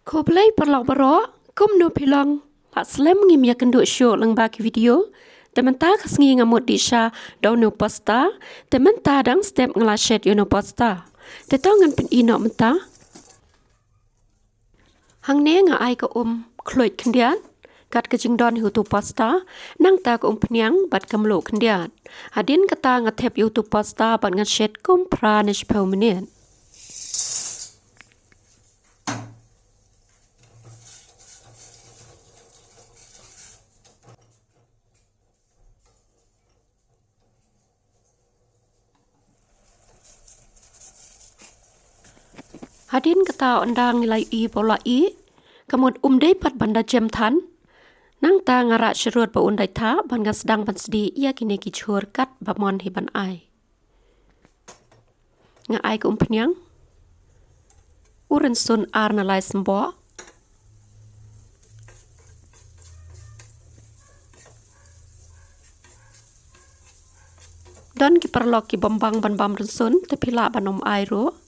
Khublei perlaw baro kum no pilang la slem ngim ya kendo show lang baki video tementa kasngi ngamut disha daw no pasta tementa dang step ngala shed yo no pasta tetongan pin ino menta hang ne nga ai ko khluit khndian kat ka jingdon hu tu pasta nang ta ko Umphniang bat kamlo khndian adin kata nga thep yu tu pasta bat nga shed kum pranish permanent Hadin kata ondang nilai i pola i, kamut dei pat banda jem tan, nang ta ngara syurut pa undai tha ban nga sedang ban sedi ia kini ki chur kat bamon hi ban ai. Nga ai ke Umphniang, Rynsun ar nalai sembo, dan ki perlok ki bambang ban bam Rynsun tepila banom ai ro,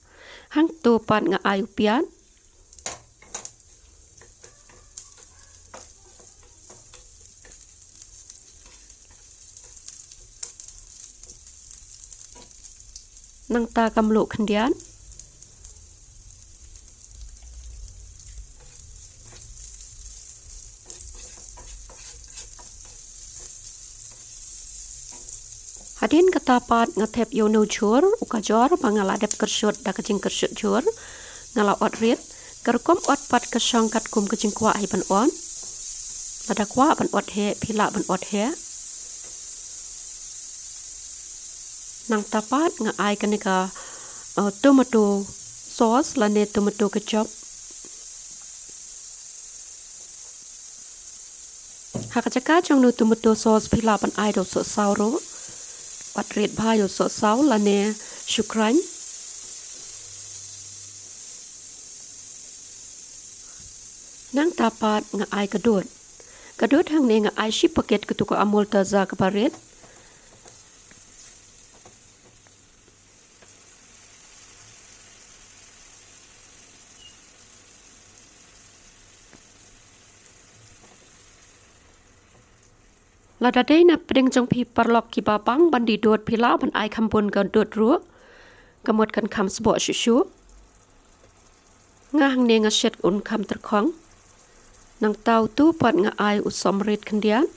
hang tu pat nga ai Piat nang ta kamlo khndian Hadin katapat ngatep yo no chur u Kajor pangala dep kersyut da kajing kersyut chur ngala ot rit kerkom ot pat kesyong kat kum kajing kwa hi ban on lada kwa ban ot he pila ban ot he nang tapat nga ai kanika tomato sauce lane tomato kecap hakajaka jong no tomato sauce pila ban ai do sohsaw ro Pat red bayo sohsaw lane syukran. Nang tapat nga ai kadut. Kadut hang ne nga ai shi paket ketuka amul taza kaparet. Lada day na pedeng jong pi perlok ki babang bandi dot pila ban ai kampun kan dot ru kamot kan kam sbo shushu ngah ne nga shet un kam terkhong nang tau tu pat nga ai u Sohrmit khndian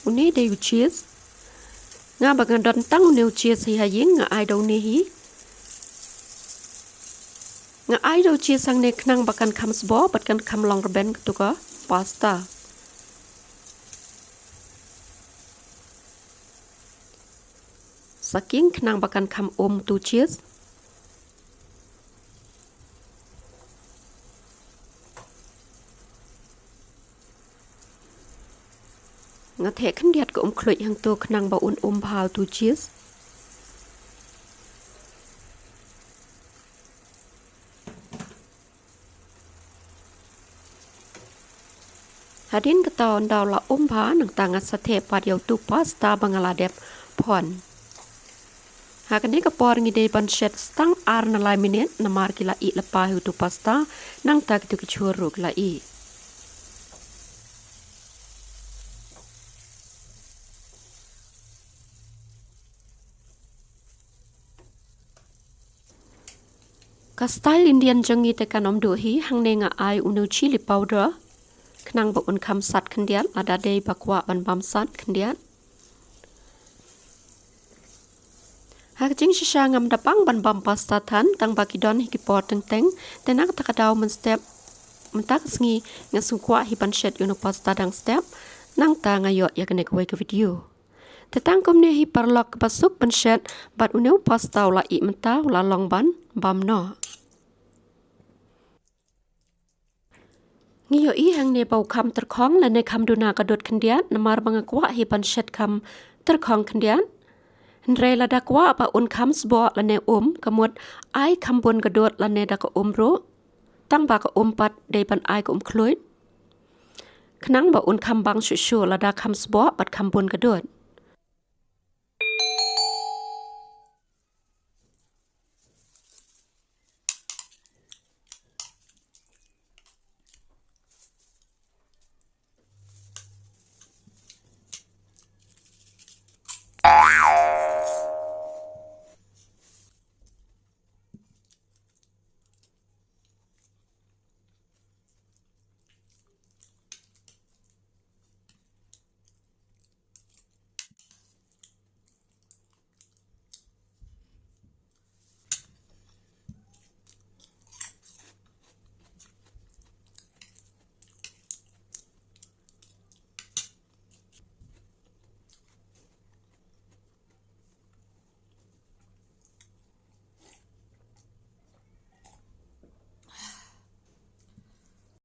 uni de u cheese nga bagan don tang new cheese hi haying nga ai do ne hi nga ai do chia sang ne knang bakan kam sbo bat kan kam long reben tuka pasta saking knang bakan kam tu cheese nga the khan diat ko khluit hang tu knang ba un phal tu cheese Hadin ketaon daw la umpha nang tangat sa the pat yaw tu pasta bangala dep pon. Hakane ka por ngide ban shet stang ar na lai minute na mar kila i lepa hu tu pasta nang tak tu kichur ru kila i. Ka style Indian jangi te kanom do hi hang ne nga ai unu chili powder Knang ba un kam sat khndian ada dei bakwa ban bam sat khndian Hak jing shisha ngam dapang ban bam pasta than tang baki don hi ki pot teng tenak takadaw man step mentak sngi nga sungkwa hi ban shet yuno pasta dang step nang ta ngayo ya kene kwai ke video tetang kom ne hi parlok pasuk ban shet bat uneu pasta la i menta la long ban bam no Ngiyo i hang ne bau kam terkhong la ne kam duna kadut khndian namar banga kwa hi ban shet kam terkhong khndian Nre la da kwa apa un kam sbo la ne kamut ai kam bun kadut la ne da ka ro tang ba ka pat de ban ai ka khluit Knang ba un kam bang shu la da kam sbo bat kam bun kadut